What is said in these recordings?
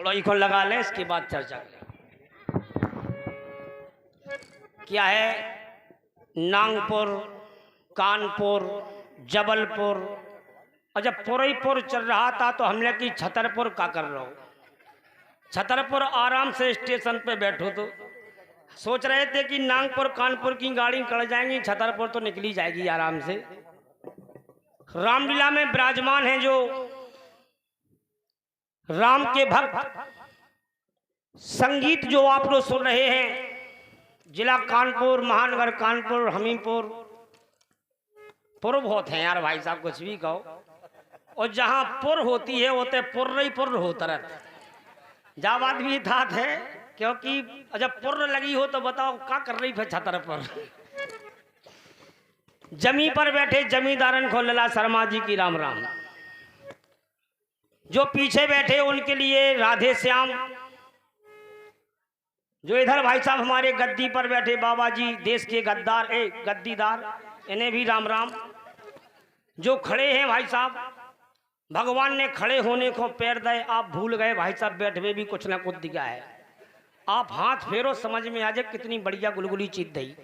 लोई को लगा ले, इसके बाद चर्चा करें। क्या है, नागपुर, कानपुर, जबलपुर, और जब पुरईपुर चल रहा था तो हमने की छतरपुर का कर रहा हूँ। छतरपुर आराम से स्टेशन पे बैठो तो सोच रहे थे कि नागपुर कानपुर की गाड़ी निकल जाएंगी, छतरपुर तो निकली जाएगी आराम से। रामलीला में विराजमान हैं जो राम के भक्त, संगीत जो आप लोग सुन रहे हैं, जिला कानपुर, महानगर कानपुर, हमीरपुर, पुर बहुत हैं यार भाई साहब, कुछ भी कहो। और जहां पुर होती है होते पुर्र ही पुर्र होता रहता, जहाँ बात भी था है, क्योंकि जब पुर्र लगी हो तो बताओ क्या कर रही फिर छतर पर। जमी पर बैठे जमींदारन को लला शर्मा जी की राम राम। जो पीछे बैठे उनके लिए राधे श्याम। जो इधर भाई साहब हमारे गद्दी पर बैठे बाबा जी, देश के गद्दार गद्दीदार, इन्हें भी राम राम। जो खड़े हैं भाई साहब, भगवान ने खड़े होने को पैर दे, आप भूल गए भाई साहब, बैठवे भी कुछ ना कुछ दिया है। आप हाथ फेरो समझ में आ जाए कितनी बढ़िया गुलगुली चीज दी।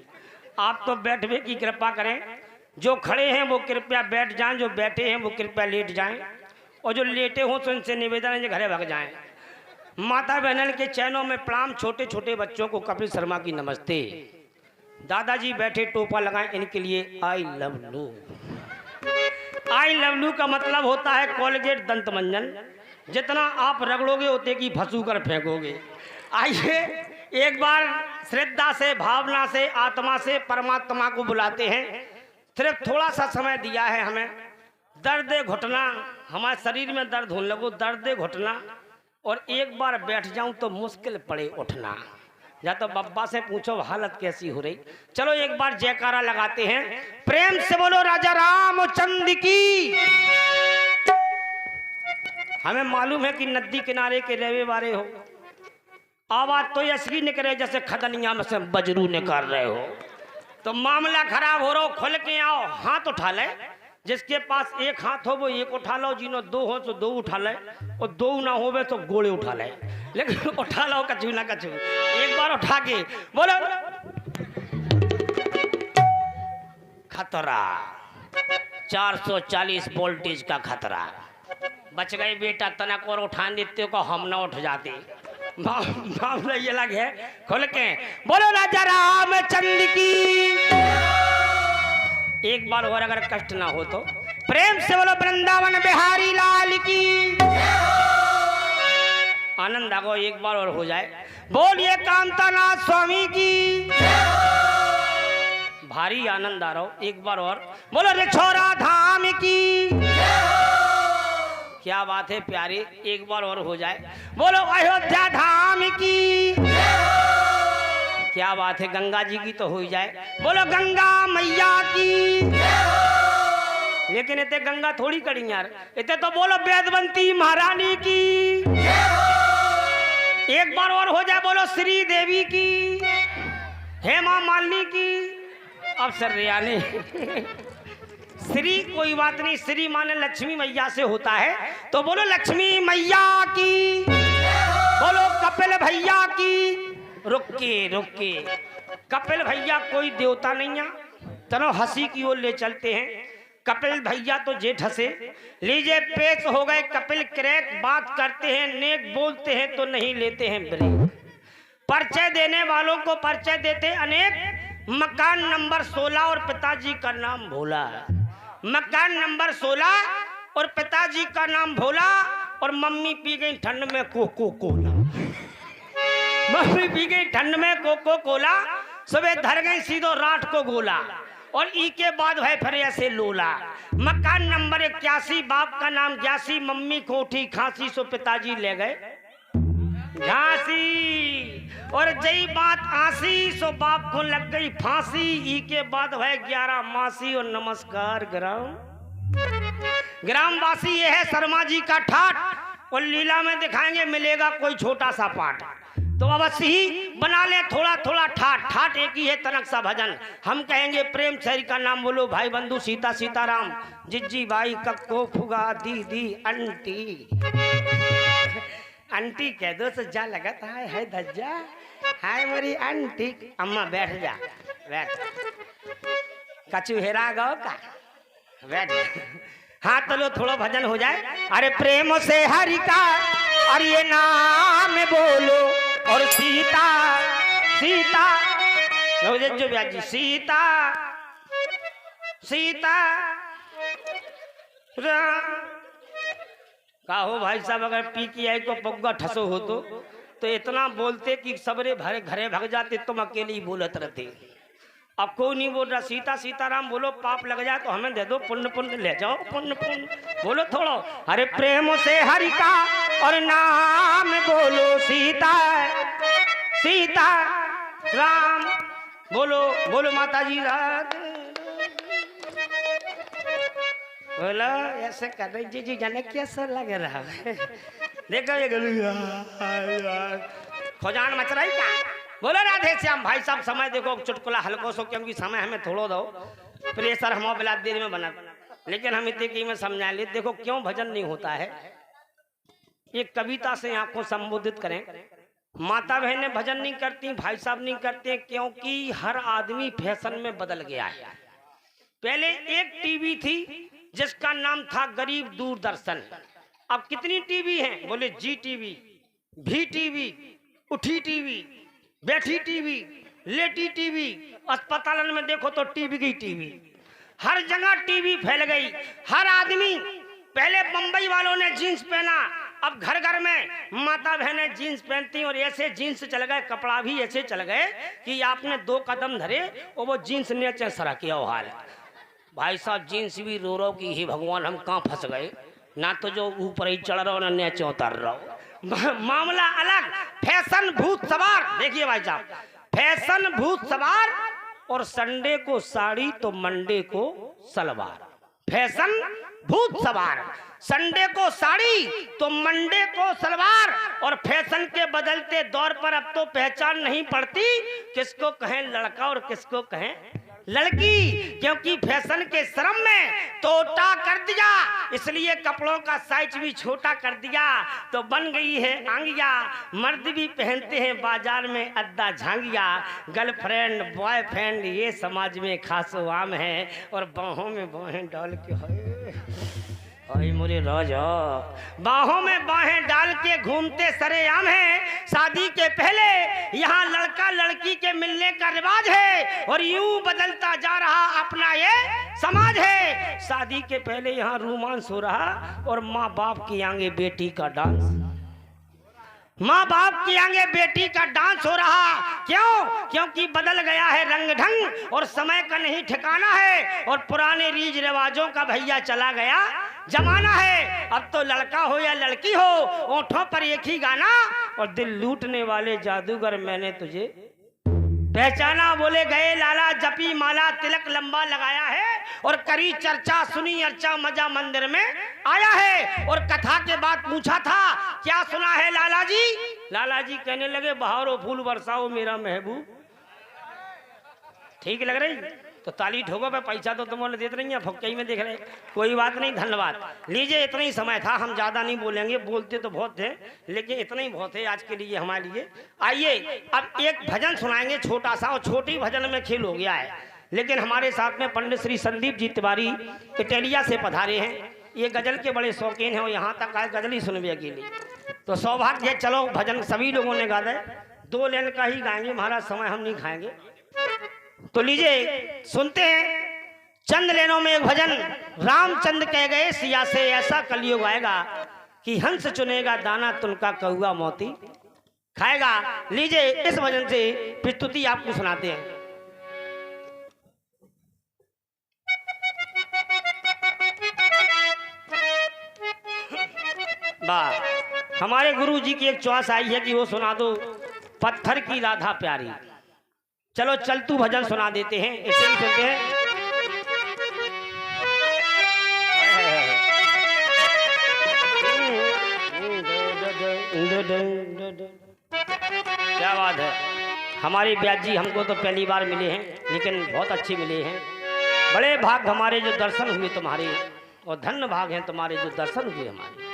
आप तो बैठवे की कृपा करें, जो खड़े हैं वो कृपया बैठ जाएं, जो बैठे हैं वो कृपया लेट जाएं, और जो लेटे हों तो इनसे निवेदन है घरे भाग जाएं। माता बहन के चैनों में प्रणाम, छोटे छोटे बच्चों को कपिल शर्मा की नमस्ते। दादाजी बैठे टोपा लगाएं, इनके लिए I love you. I love you का मतलब होता है कोलगेट दंत मंजन, जितना आप रगड़ोगे उतने की फंसू कर फेंकोगे। आइए एक बार श्रद्धा से, भावना से, आत्मा से परमात्मा को बुलाते हैं। सिर्फ थोड़ा सा समय दिया है हमें। दर्द घुटना, हमारे शरीर में दर्द होने लगो, दर्द घुटना, और एक बार बैठ जाऊं तो मुश्किल पड़े उठना। या तो बब्बा से पूछो हालत कैसी हो रही। चलो एक बार जयकारा लगाते हैं, प्रेम से बोलो राजा रामचंद्र की। हमें मालूम है कि नदी किनारे के रहने वाले हो, आवाज तो ऐसी निकले जैसे खदनिया में से बजरू निकाल रहे हो। तो मामला खराब हो रहा हो, खुल के आओ, हाथ उठा ले। जिसके पास एक हाथ हो वो एक उठा लो, जिनो दो हो तो दो उठा ले, और दो ना होवे तो गोले उठा ले। लेकिन उठा लो कछु ना कछु, एक बार उठा के बोलो खतरा, 440 वोल्टेज का खतरा। बच गए बेटा, तनक और उठा देते को हम ना उठ जाते। मामला ये लग है, खुल के बोलो राजा रामचंद्र की। एक बार और अगर कष्ट ना हो तो प्रेम से बोलो वृंदावन बिहारी लाल की। आनंद आगो एक बार और हो जाए, बोलिए कांतानाथ स्वामी की। भारी आनंद आ रहा हो, एक बार और बोलो रिछोरा धाम की। क्या बात है प्यारे, एक बार और हो जाए, बोलो अयोध्या धाम की। क्या बात है, गंगा जी की तो हो ही जाए, बोलो गंगा मैया की। लेकिन इतने गंगा थोड़ी करी यार, इतने तो बोलो वेदवंती महारानी की। एक बार और हो जाए, बोलो श्री देवी की, हेमा मालिनी की। अब सर रियाने श्री कोई बात नहीं, श्री माने लक्ष्मी मैया से होता है, तो बोलो लक्ष्मी मैया की। बोलो कपिल भैया की। रुके कपिल भैया कोई देवता नहीं है, तनो हंसी की ओर ले चलते हैं। कपिल भैया तो जेठ हंसे, लीजिए पेश हो गए कपिल क्रैक। बात करते हैं नेक, बोलते हैं तो नहीं लेते हैं ब्रेक। परिचय देने वालों को परिचय देते अनेक। मकान नंबर 16 और पिताजी का नाम भोला। मकान नंबर 16 और पिताजी का नाम भोला। और मम्मी पी गई ठंड में कोको कोला। मम्मी पी गई ठंड में कोको कोला, सुबह धर गई सीधो रात को गोला। और ई के बाद है फिर ऐसे लोला। मकान नंबर 81, बाप का नाम ग्यासी, मम्मी को उठी खांसी, सो पिताजी ले गए झांसी। और जई बात आसी, सो बाप को लग गई फांसी। ई के बाद है 11 मासी। और नमस्कार ग्रामवासी, ये है शर्मा जी का ठाट। और लीला में दिखाएंगे, मिलेगा कोई छोटा सा पाठ, तो अवश्य ही बना ले थोड़ा थोड़ा ठाट। ठाट एक ही है, तनक सा भजन। हम कहेंगे प्रेम शहरी का नाम बोलो, भाई बंधु सीता सीताराम, जिज्जी बाई कक्को फुगा दीदी अंटी। आंटी कह दो तो जा लगत है धज्जा, हाय मेरी आंटी। अम्मा बैठ जा, बैठ। कछु हेरा गो का, बैठ। हाँ चलो थोड़ा भजन हो जाए। अरे प्रेम से हरि का और ये नाम बोलो, और सीता सीता जो ब्याजी सीता सीता का हो भाई साहब, अगर पी की आई को पग्गा ठसो हो तो इतना बोलते कि सबरे भरे घरे भग जाते, तुम अकेले ही बोलत रहते। अब कोई नहीं बोल रहा सीता सीताराम बोलो, पाप लग जाए तो हमें दे दो, पुण्य पुण्य ले जाओ, पुण्य पुण्य बोलो थोड़ा। अरे प्रेम से हरि का और नाम बोलो, सीता सीता राम बोलो, बोलो माता जी रात बोलो। ऐसे कर रही जी जाने कैसा लग रहा है, देखो ये खोजान मच रही क्या। बोलो राधे श्याम। भाई साहब समय देखो चुटकुला हल्को सो, क्योंकि समय हमें थोड़ो दो, प्रेशर हम बिला देर में बना, लेकिन हम इतने की में समझा ले। देखो क्यों भजन नहीं होता है, एक कविता से आपको संबोधित करें। माता बहनें भजन नहीं करती, भाई साहब नहीं करते, क्योंकि हर आदमी फैशन में बदल गया है। पहले एक टीवी थी जिसका नाम था गरीब दूरदर्शन, अब कितनी टीवी हैं? बोले जी टीवी, भी टीवी, उठी टीवी, बैठी टीवी, लेटी टीवी, अस्पताल में देखो तो टीवी की टीवी, हर जगह टीवी फैल गई। हर आदमी, पहले बंबई वालों ने जीन्स पहना, अब घर घर में माता बहनें जीन्स पहनती, और ऐसे जीन्स चल गए, कपड़ा भी ऐसे चल गए कि आपने 2 कदम धरे और वो जीन्स नीचे सरा किया हुआ है। भाई साहब जीन्स भी रो रो की ही भगवान हम कहाँ फंस गए, ना तो जो ऊपर ही चढ़ रहा हो ना नीचे उतर रहा हो। मामला अलग, फैशन भूत सवार। देखिए भाई साहब, फैशन भूत सवार, और संडे को साड़ी तो मंडे को सलवार। फैशन भूत सवार, संडे को साड़ी तो मंडे को सलवार। और फैशन के बदलते दौर पर अब तो पहचान नहीं पड़ती किसको कहें लड़का और किसको कहें लड़की, क्योंकि फैशन के श्रम में तोटा कर दिया, इसलिए कपड़ों का साइज भी छोटा कर दिया, तो बन गई है आंगिया। मर्द भी पहनते हैं बाजार में अद्दा झांगिया, गर्लफ्रेंड बॉयफ्रेंड ये समाज में खासो आम है, और बाहों में बाहें डाल के हाय मोरे राजा, बाहों में बाहें डाल के घूमते सरेआम है। शादी के पहले यहाँ लड़का लड़की के मिलने का रिवाज है, और यूं बदलता जा रहा अपना ये समाज है। शादी के पहले यहाँ रोमांस हो रहा, और माँ बाप की आगे बेटी का डांस, माँ बाप की आगे बेटी का डांस हो रहा। क्यों? क्योंकि बदल गया है रंग ढंग, और समय का नहीं ठिकाना है, और पुराने रीज रिवाजों का भैया चला गया जमाना है। अब तो लड़का हो या लड़की हो, ओंठों पर एक ही गाना, और दिल लूटने वाले जादूगर मैंने तुझे पहचाना। बोले गए लाला जपी माला तिलक लंबा लगाया है, और करी चर्चा सुनी अर्चा मजा मंदिर में आया है। और कथा के बाद पूछा था क्या सुना है लाला जी? लाला जी कहने लगे बहारो फूल बरसाओ मेरा महबूब। ठीक लग रही तो ताली ठोको पे, पैसा तो तुमने देते नहीं है, फक्कई में देख रहे। कोई बात नहीं, धन्यवाद। लीजिए इतना ही समय था, हम ज़्यादा नहीं बोलेंगे, बोलते तो बहुत थे लेकिन इतना ही बहुत है आज के लिए हमारे लिए। आइए अब एक भजन सुनाएंगे छोटा सा, और छोटी भजन में खेल हो गया है, लेकिन हमारे साथ में पंडित श्री संदीप जी तिवारी इटालिया से पधारे हैं। ये गजल के बड़े शौकीन हैं, और यहाँ तक आए गजल ही सुनवे अकेली, तो सौभाग्य है। चलो भजन सभी लोगों ने गा दे, 2 लाइन का ही गाएंगे, महाराज समय हम नहीं खाएंगे। तो लीजिए सुनते हैं चंद लेनों में एक भजन। रामचंद्र कह गए सिया से ऐसा कलयुग आएगा कि हंस चुनेगा दाना तुनका कौआ मोती खाएगा। लीजिए इस भजन से प्रस्तुति आपको सुनाते हैं। वाह, हमारे गुरु जी की एक च्वास आई है कि वो सुना दो पत्थर की राधा प्यारी। चलो चलतू भजन सुना देते हैं, इसे ही सुनते हैं। क्या बात है, हमारे ब्याज जी हमको तो पहली बार मिले हैं, लेकिन बहुत अच्छे मिले हैं। बड़े भाग हमारे जो दर्शन हुए तुम्हारे, और धन्य भाग हैं तुम्हारे जो दर्शन हुए हमारे।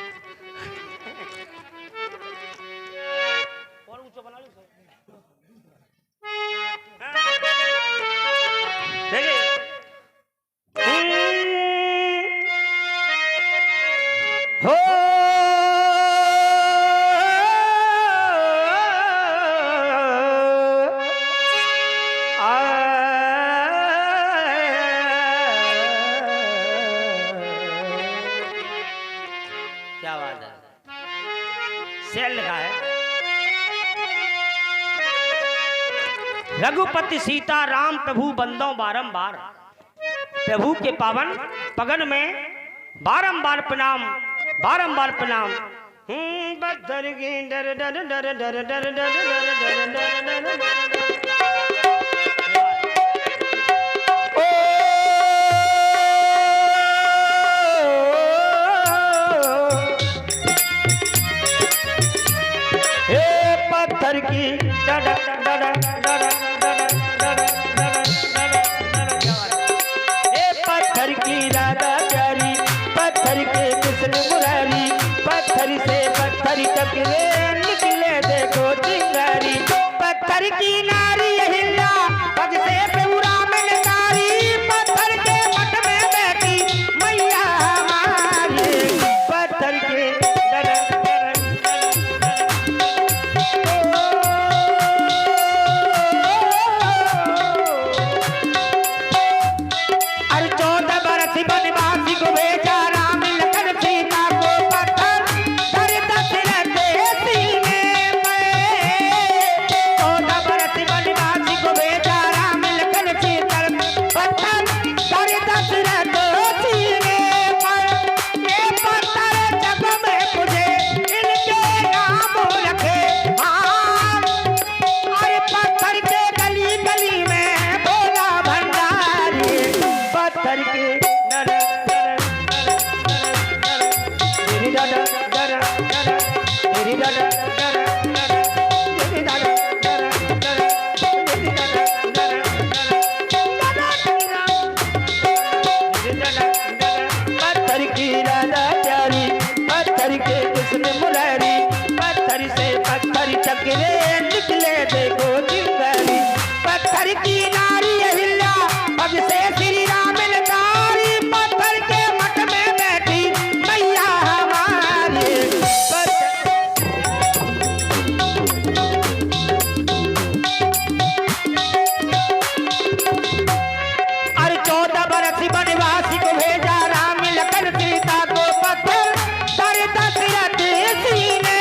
शेर लिखा है, रघुपति सीता राम प्रभु बंदों बारंबार, प्रभु के पावन पगन में बारंबार प्रणाम, बारंबार प्रणाम। बदर की डर डर डर डर डर डर डर डर पत्थर की डर डर डर पत्थर की राधा प्यारी, पत्थर के कृष्ण मुरारी, पत्थर से पत्थर टकरे निकले देखो चिंगारी, पत्थर की नारी अहिल्या पग से पूरा मिल तारी, पत्थर के मठ में बैठी मैया हमारी, पत्थर के चकरे निकले देखो चिंगारी, पत्थर की नारी अहिल्या पग से श्री राम तारी, पत्थर के मठ में बैठी मैया हमारी, अरे 14 बरस वनवासी को भेजा राम लखन सीता को, पत्थर दर दशरथ सीने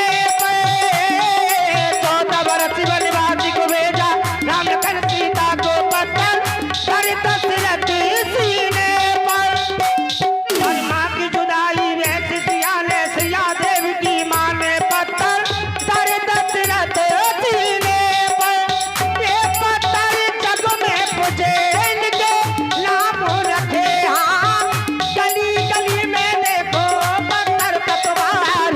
वनवासी को भेजा राम लखन सीता को, पत्थर दर दशरथ सीने पर, और माँ की जुदाई में सिया ने सिया देव की माँ ने पत्थर दर दशरथ सीने पर, ये पत्थर जग में पूजे इनके नाम रखे, हाँ गली गली में देखो पत्थर पतवार,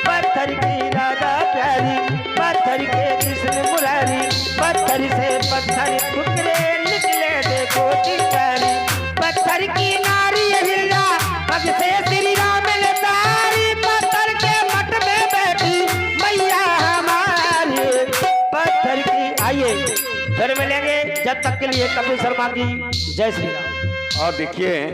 पत्थर की राधा प्यारी, पत्थर के कृष्ण मुरारी, पत्थर से पत्थर टुकड़े निकले देखो चिंगारी, पत्थर की नारी अहिल्या पग से श्री राम तारी, पत्थर के मठ में बैठी मैया हमारी, पत्थर की। आइए फिर मिलेंगे, जब तक के लिए कपिल शर्मा की जय श्री राम। और देखिए